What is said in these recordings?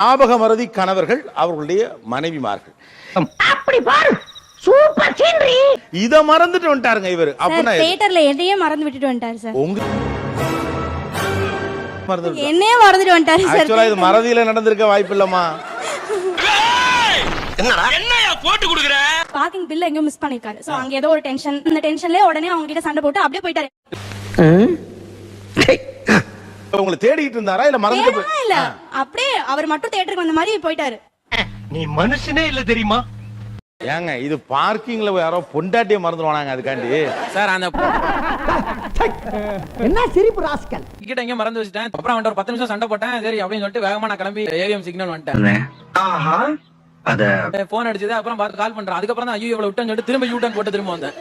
ஞாபக மறதி கணவர்கள் அவர்களுடைய மனைவிமார்கள். அப்படி பாரு, சூப்பர் சீனரி. இத மறந்துட்டு வந்துட்டாருங்க இவரு. அப்பனா தியேட்டர்ல எதையே மறந்து விட்டுட்டு வந்துட்டாரு சார். உங்க மறந்துட்டு என்னையே மறந்துட்டு வந்துட்டாரு சார். ஆக்சுவலா இது மறதியில நடந்திருக்க வாய்ப்பு இல்லம்மா. என்னையா போட்டு குடுக்குற? பார்க்கிங் பில் எங்கேயும் மிஸ் பண்ணிருக்காரு. சோ அங்க ஏதோ ஒரு டென்ஷன், இந்த டென்ஷன்லயே உடனே அவங்க கிட்ட சண்டை போட்டு அப்படியே போயிட்டாரு. உங்களை தேடிட்டு இருந்தாரா இல்ல மறந்துட்டு? இல்ல, அப்படியே அவர் மட்டும் தியேட்டருக்கு வந்த மாதிரி போயிட்டாரு. நீ மனுஷனே இல்ல தெரியுமா? ஏங்க இது பார்க்கிங்ல யாரோ பொண்டாட்டியை மறந்துடுவானாங்க அதுக்காண்டி. சார் அந்த என்ன சிரிப்பு ராஸ்கல். டிக்கெட் எங்க மறந்து வச்சிட்டேன். அப்புறம் அவன்கிட்ட ஒரு 10 நிமிஷம் சண்டை போட்டேன். சரி அப்படின்னு சொல்லிட்டு வேகமா நான் கிளம்பி ஏவிஎம் சிக்னல் வந்துட்டேன். ஆஹா, அத போன் அடிச்சது. அப்புறம் பார்த்து கால் பண்றேன். அதுக்கப்புறம் தான் ஐயோ இவ்வளவு விட்டேன்னு சொல்லிட்டு திரும்ப யூ டர்ன் போட்டு திரும்ப வந்தேன்.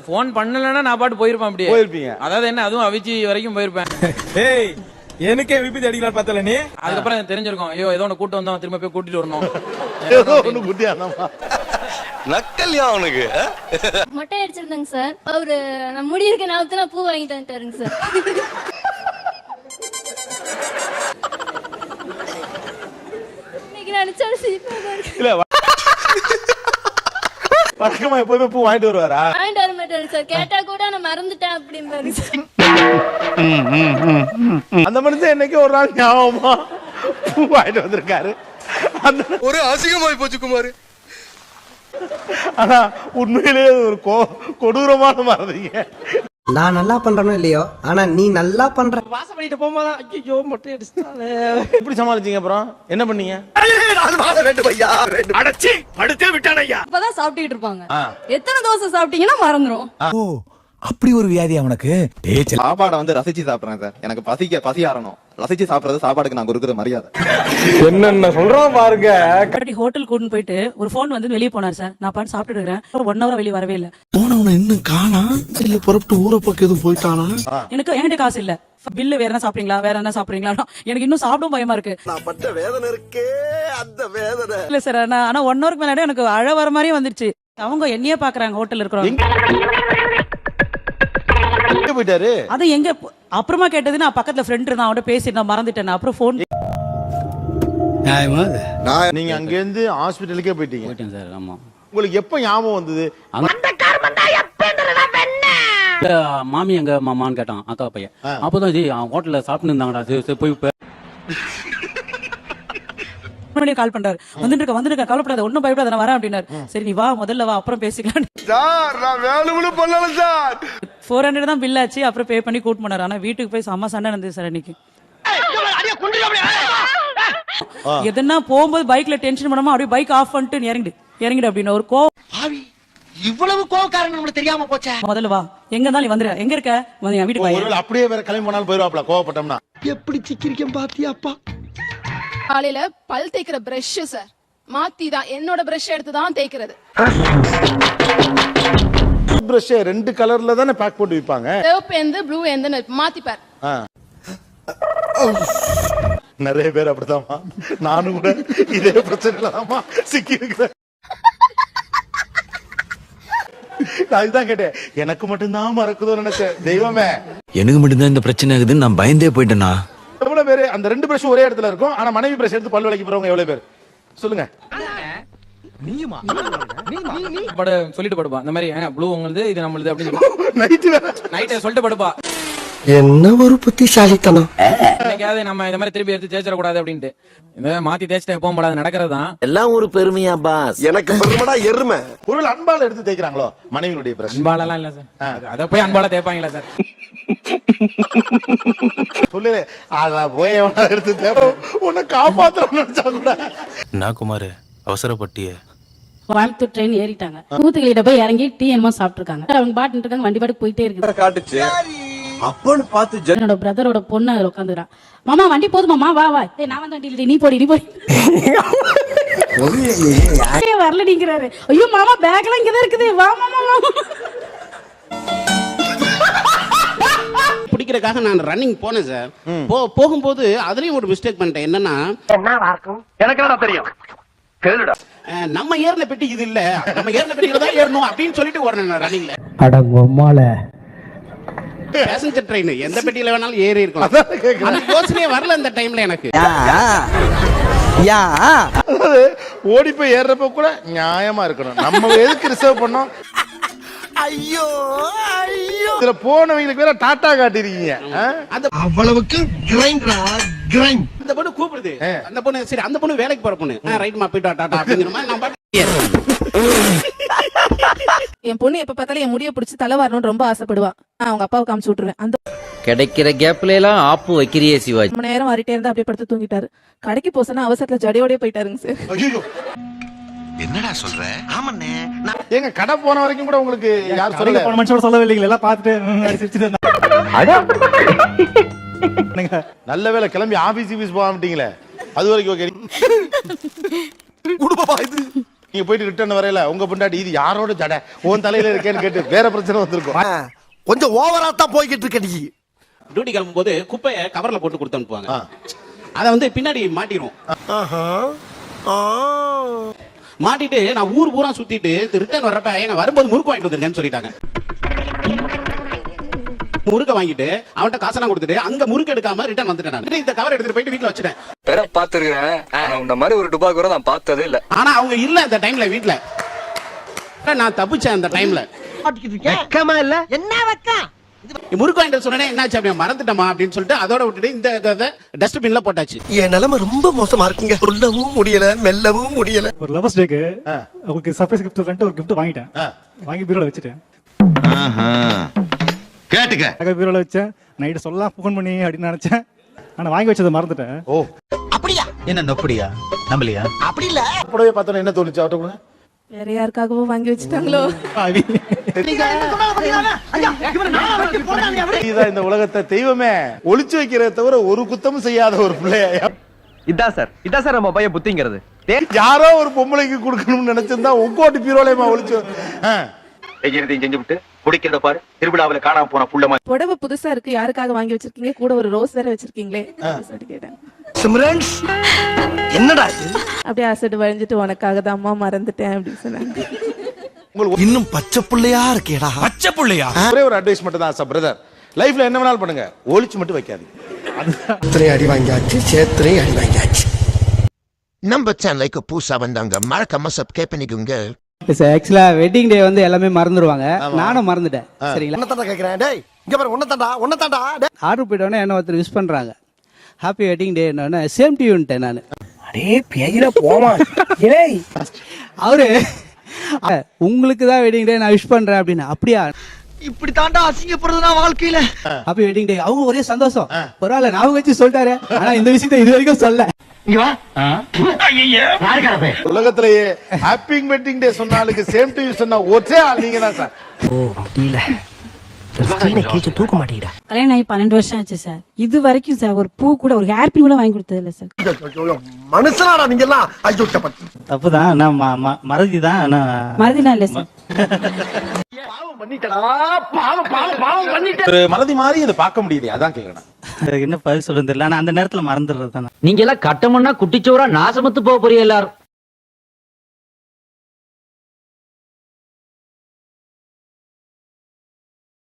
போன் பண்ணலன்னா நான் பாட்டு போயிருப்பேன். அப்படியே போயிருப்பீங்க. அதாவது என்ன, அதுவும் அவிச்சி வரைக்கும் போயிருப்பேன். ஏய் எனக்கே விபத்து அடிக்கலாம் பார்த்தல நீ. அதுக்கப்புறம் எனக்கு தெரிஞ்சிருக்கும், ஐயோ ஏதோ ஒன்று கூட்டு வந்தோம், திரும்ப போய் கூட்டிட்டு வரணும். ஏதோ ஒண்ணு புத்தியானமா நக்கல்யா அவனுக்கு. மொட்டை அடிச்சிருந்தாங்க சார். அவரு நான் முடி இருக்க நேரத்துல பூ வாங்கிட்டு வந்துட்டாருங்க சார். இன்னைக்கு நினைச்சாலும் சிரிப்பா இருக்கு. இல்ல வழக்கமா எப்பவுமே பூ வாங்கிட்டு வருவாரா? வாங்கிட்டு வர மாட்டாரு சார். கேட்டா கூட நான் மறந்துட்டேன் அப்படிம்பாரு சார். அந்த மனுஷன் என்னைக்கு ஒரு நாள் ஞாபகமா பூ வாங்கிட்டு வந்திருக்காரு. ஒரு அசிங்கமாய் போச்சு குமார். ஆனா உண்மையிலேயே ஒரு கொடூரமான மறதிங்க. நான் நல்லா பண்றனோ இல்லையோ, ஆனா நீ நல்லா பண்ற. வாசம் பண்ணிட்டு போகும்போது ஐயோ மொட்டை அடிச்சிட்டாலே. எப்படி சமாளிச்சீங்க? அப்புறம் என்ன பண்ணீங்க? அடச்சி படுத்தே விட்டானையா. இப்பதான் சாப்பிட்டுட்டு இருப்பாங்க. எத்தனை தோசை சாப்பிட்டீங்கன்னா மறந்துரும். ஓ அப்படி ஒரு வியாதி அவனுக்கு. சாப்பாடை வந்து ரசிச்சு சாப்பிடுறேன் சார். எனக்கு பசி ஆறணும். ரசிச்சு சாப்பிடுறது சாப்பாடுக்கு நான் கொடுக்குற மரியாதை. என்னென்ன சொல்றோம் பாருங்க. ஹோட்டல் கூட்டிட்டு போயிட்டு ஒரு போன் வந்து வெளியே போனார் சார். நான் பாட்டு சாப்பிட்டு இருக்கிறேன். 1 hour வெளியே வரவே இல்ல. போனவன இன்னும் காணா. இல்ல புறப்பட்டு ஊரை பக்கம் எதுவும் போயிட்டானா? எனக்கு என்கிட்ட காசு இல்ல. பில்லு வேற என்ன சாப்பிடுறீங்களா, வேற என்ன சாப்பிடுறீங்களா? எனக்கு இன்னும் சாப்பிடும் பயமா இருக்கு. நான் பட்ட வேதனை இருக்கே, அந்த வேதனை இல்ல சார், ஆனா 1 hour மேல எனக்கு அழ வர மாதிரியே வந்துருச்சு. அவங்க என்னையே பாக்குறாங்க ஹோட்டல் இருக்கிறவங்க. போயிட்டாரு. அது எங்க அப்புறமா கேட்டது, நான் பக்கத்துல ஃப்ரெண்ட் இருந்தா அவன்கிட்ட பேசிட்டு மறந்துட்டேன். அப்புறம் போன் நீங்க அங்க இருந்து ஹாஸ்பிடலுக்கே போயிட்டீங்க சார். ஆமா, உங்களுக்கு எப்ப ஞாபகம் வந்தது? மாமி எங்க மாமான்னு கேட்டான் அக்கா பையன். அப்பதான் ஜி ஹோட்டல்ல சாப்பிட்டு இருந்தாங்கடா. போய் கால் பண்றாரு. வந்துட்டு கவலைப்படாத, ஒன்னும் பயப்படாத, நான் வரேன் அப்படின்னாரு. சரி நீ வா, முதல்ல வா, அப்புறம் பேசிக்கலாம் சார். நான் வேணும்னு பண்ணல சார். 400 தான் பில் ஆச்சு. அப்புறம் பே பண்ணி கூட்டு போனாரு. ஆனா வீட்டுக்கு போய் செம்ம சண்டை நடந்தது சார் அன்னைக்கு. எதுனா போகும்போது பைக்ல டென்ஷன் பண்ணாம அப்படியே பைக் ஆஃப் பண்ணிட்டு இறங்கிடு அப்படின்னு ஒரு இவ்வளவு கோவக்காரன் உங்களுக்கு தெரியாம போச்சே. முதல்ல வா, எங்க இருந்தாலும் நீ வந்துரு. எங்க இருக்க? வீட்டுக்கு ஒருவேளை அப்படியே வேற கிளம்பி போனாலும் போயிருவாப்ல கோவப்பட்டோம்னா. எப்படி சிக்கிரிக்கம் பாத்தியாப்பா. காலையில பல் தேய்க்கிற பிரஷ் சார் மாத்தி தான் என்னோட பிரஷ் எடுத்து தான் தேய்க்கிறது. பிரஷ் 2 கலர்ல தானே பேக் போட்டு விப்பாங்க. சிவப்பு எந்த ப்ளூ எந்த மாத்திப்பார். நிறைய பேர் அப்படிதாம்மா. நானும் கூட இதே பிரச்சனைல தான்மா சிக்கி இருக்கிறேன். நான் இதுதான் கேட்டேன், எனக்கு மட்டும்தான் மறக்குதோ நினைச்சேன். தெய்வமே, எனக்கு மட்டும்தான் இந்த பிரச்சனை ஆகுதுன்னு நான் பயந்தே போயிட்டேனா? எவ்வளவு பேரு அந்த 2 பிரஷ் ஒரே இடத்துல இருக்கும். ஆனா மனைவி பிரஷ் எடுத்து பல் விளக்கி போறவங்க எவ்வளவு பேர் சொல்லுங்க? சொல்லிட்டு படுப்பா இந்த மாதிரி ப்ளூ உங்களுக்கு இது நம்மளுது அப்படின்னு நைட்டு சொல்லிட்டு படுப்பா. என்ன ஒரு புத்திசாலித்தனம். என்னைக்காவது நம்ம இந்த மாதிரி திருப்பி எடுத்து தேய்ச்சிட கூடாது அப்படின்ட்டு இந்த மாத்தி தேய்ச்சிட்டு போக முடியாது, நடக்கிறது தான் எல்லாம் ஒரு பெருமையா பாஸ். எனக்கு பெருமடா எருமை. ஒருவேளை அன்பால எடுத்து தேய்க்கிறாங்களோ மனைவியுடைய பிரஷ்? அன்பாலெல்லாம் இல்ல சார். அத போய் அன்பால தேய்ப்பாங்களா சார்? சொல்லு, அத போய் எடுத்து தேய்ப்போம். உன்னை காப்பாத்தணும்னு நினைச்சா கூட. நான் குமார் அவசரப்பட்டிய கோயம்புத்தூர் ட்ரெயின் ஏறிட்டாங்க. தூத்துக்குடியில போய் இறங்கி டீ என்னமோ சாப்பிட்டு இருக்காங்க. அவங்க பாட்டு இருக்காங்க, வண்டி பாட்டு போயிட்டே இருக்கு. காட்டுச்சு அப்பன்னு பார்த்து என்னோட பிரதரோட பொண்ணு அதுல உட்காந்துறான். மாமா வண்டி போதுமாமா, வா வா. நான் வந்து வண்டி நீ போடி வரல நீங்கிறாரு. ஐயோ மாமா பேக் எல்லாம் இங்கதான் இருக்குது, வா மாமா. பிடிக்கிறதுக்காக நான் ரன்னிங் போனேன் சார். போகும்போது அதுலயும் ஒரு மிஸ்டேக் பண்ணிட்டேன். என்னன்னா எனக்கு என்ன தெரியும் கேளுடா. நம்ம ஏர்ன பெட்டி இது இல்ல, நம்ம ஏர்ன பெட்டியில தான் ஏறணும் அப்படின்னு சொல்லிட்டு ஓடுறேன் ரன்னிங்ல. அட பொம்மால பேசஞ்சர் ட்ரெயின் எந்த பெட்டியில வேணாலும் ஏறி இருக்கலாம். அந்த யோசனையே வரல இந்த டைம்ல எனக்கு. அதாவது ஓடி போய் ஏறுறப்ப கூட நியாயமா இருக்கணும். நம்ம எதுக்கு ரிசர்வ் பண்ணோம்? ஐயோ ஐயோ இதுல போனவங்களுக்கு வேற டாட்டா காட்டிருக்கீங்க. அவ்வளவுக்கு கிரைண்டரா கிரைண்ட். அந்த பொண்ணு கூப்பிடுது, அந்த பொண்ணு சரி அந்த பொண்ணு வேலைக்கு போற பொண்ணு, ரைட்மா போயிட்டு டாடா அப்படிங்கிற மாதிரி நான் என் பொண்ணு எப்ப பார்த்தாலும் என் முடிய பிடிச்சி தலை வரணும்னு ரொம்ப ஆசைப்படுவா. நான் அவங்க அப்பாவை காமிச்சு விட்டுருவேன். அந்த கிடைக்கிற கேப்ல எல்லாம் ஆப்பு வைக்கிறியே சிவாஜி. ரொம்ப நேரம் வாரிட்டே இருந்தா அப்படியே படுத்து தூங்கிட்டாரு. கடைக்கு போசனா அவசரத்துல ஜடையோடய போயிட்டாருங்க சார். ஐயோ என்னடா சொல்ற? ஆமாண்ணே. ஏங்க கடை போன வரைக்கும் கூட உங்களுக்கு யார் சொல்லல? போன மனுஷோட சொல்லவே இல்லைங்க, எல்லாம் பார்த்துட்டு நல்ல வேளை கிளம்பி ஆபீஸ் போகாமட்டீங்களே, அது வரைக்கும் ஓகே. குடுப்பா இது. நீங்க போயிட்டு ரிட்டர்ன் வரையில உங்க பொண்டாட்டி இது யாரோட ஜடை உன் தலையில இருக்கேன்னு கேட்டு வேற பிரச்சனை வந்திருக்கும். கொஞ்சம் ஓவரா தான் போய்கிட்டு இருக்க நீ. டியூட்டி கிளம்பும்போது குப்பையை கவர்ல போட்டு கொடுத்து அனுப்புவாங்க. அதை வந்து பின்னாடி மாட்டிடுவோம். மாட்டிட்டு நான் ஊர் பூரா சுத்திட்டு ரிட்டர்ன் வர்றப்ப எங்க வரும்போது முறுக்கு வாங்கிட்டு வந்துருக்கேன்னு சொல்லிட்டாங்க. முறுக்க வாங்கிட்டு அவன்கிட்ட காசெல்லாம் கொடுத்துட்டு அங்க முறுக்கு எடுக்காம ரிட்டர்ன் வந்துட்டேன். நான் இந்த கவர் எடுத்துட்டு போயிட்டு வீட்டுல வச்சுட்டேன். வேற பாத்துருக்கேன், இந்த மாதிரி ஒரு டுபா கூட நான் பார்த்ததே இல்ல. ஆனா அவங்க இல்ல இந்த டைம்ல வீட்டுல. நான் தப்பிச்சேன் அந்த டைம்ல. வெக்கமா இல்ல? என்ன வெக்கம்? முறுக்கு வாங்கிட்டு சொன்னேன், என்னாச்சு அப்படியே மறந்துட்டமா அப்படின்னு சொல்லிட்டு அதோட விட்டுட்டு இந்த டஸ்ட்பின்ல போட்டாச்சு. என் நிலைமை ரொம்ப மோசமா இருக்குங்க. சொல்லவும் முடியல, மெல்லவும் முடியல. ஒரு லவர்ஸ் டேக்கு உங்களுக்கு சர்ப்ரைஸ் கிஃப்ட் சொல்லிட்டு ஒரு கிஃப்ட் வாங்கிட்டேன். வாங்கி பீரோல வச்சுட்டேன். கேட்டுக்க. பீரோல வச்சேன். நைட்டு சொல்லலாம் ஃபோன் பண்ணி அப்படின்னு நினைச்சேன். ஆனா வாங்கி வச்சதை மறந்துட்டேன். ஓ அப்படியா? என்ன நொப்படியா? நம்பலையா? அப்படி இல்ல. புடவை பார்த்தோன்னா என்ன தோணுச்சு அவட்ட கூட? வேற யாருக்காகவும் வாங்கி வச்சுட்டாங்களோ? இந்த உலகத்தை தெய்வமே ஒளிச்சு வைக்கிறத தவிர ஒரு குத்தமும் செய்யாத ஒரு பிள்ளையா. இதான் சார் நம்ம பையன் புத்திங்கிறது. யாரோ ஒரு பொம்பளைக்கு கொடுக்கணும்னு நினைச்சிருந்தா உங்கோட்டு பீரோலையுமா ஒளிச்சு செஞ்சு விட்டு குடிக்கிறத பாரு, திருவிழாவில காணாம போன புள்ள மாதிரி. புடவை புதுசா இருக்கு, யாருக்காக வாங்கி வச்சிருக்கீங்க? கூட ஒரு ரோஸ் வேற வச்சிருக்கீங்களே கேட்டேன். சிம்ரன்ஸ் என்னடா இது? அப்படியே அசடு வழிஞ்சிட்டு உனக்காக தான் அம்மா மறந்துட்டேன் அப்படின்னு சொன்னாங்க. இன்னும் பச்சை புள்ளையா இருக்கேடா. பச்சை புள்ளையா? ஒரே ஒரு அட்வைஸ் மட்டும் தான் சார் பிரதர், லைஃப்ல என்ன வேணாலும் பண்ணுங்க, ஒளிச்சு மட்டும் வைக்காதீங்க. சேத்திரை அடி வாங்கியாச்சு, சேத்திரை அடி வாங்கியாச்சு. நம்ம சேனலுக்கு புதுசா வந்தாங்க, மறக்காம சப்ஸ்கிரைப் பண்ணிக்கோங்க. ஆக்சுவலா வெட்டிங் டே வந்து எல்லாமே மறந்துடுவாங்க. நானும் மறந்துட்டேன். சரிங்களா? உன்னதாண்டா கேக்குறேன். டேய் இங்க பாரு, உன்னதாண்டா. ஆர்டர் போயிட்டோன்னே என்ன ஒருத்தர் விஷ் பண்றாங்க, happy wedding day. Same to யூன்ட்டேன் நான். அடே பேயில போமா. ஏய் அவரு உங்களுக்கு தான் வெட்டிங் டே நான் விஷ் பண்றேன் அப்படின்னு. அப்படியா? இப்படி தாண்டா அசிங்கப்படுறதுனா வாழ்க்கையில. ஹாப்பி வெட்டிங் டே. அவங்க ஒரே சந்தோஷம். பரவாயில்ல நான் வச்சு சொல்லிட்டாரு. ஆனா இந்த விஷயத்தை இது வரைக்கும் சொல்ல. உலகத்திலேயே ஹாப்பி வெட்டிங் டே சொன்னாலுக்கு சேம் டு யூ சொன்னா ஒரே ஆள் நீங்க தான் சார். ஓ முடியல. தூக்க மாட்டீங்கடா. கல்யாணம் ஆகி 12 வருஷம் ஆச்சு சார். இது வரைக்கும் சார் ஒரு பூ கூட ஒரு ஹேர் பின் கூட வாங்கி கொடுத்தது இல்ல சார். மனுஷனாடா நீங்க எல்லாம். ஐயோ தப்புதான். நான் மறதிதான். மறதிலாம் இல்ல சார். ஒரு மறதி மாதிரி இதை பார்க்க முடியுது, அதான் கேட்கணும். என்ன பதில் சொல்றது தெரியல. ஆனா அந்த நேரத்துல மறந்துடுறது தானே. நீங்க எல்லாம் கட்டமண்ணா குட்டிச்சோரா நாசமத்து போக போறீங்க எல்லாரும்.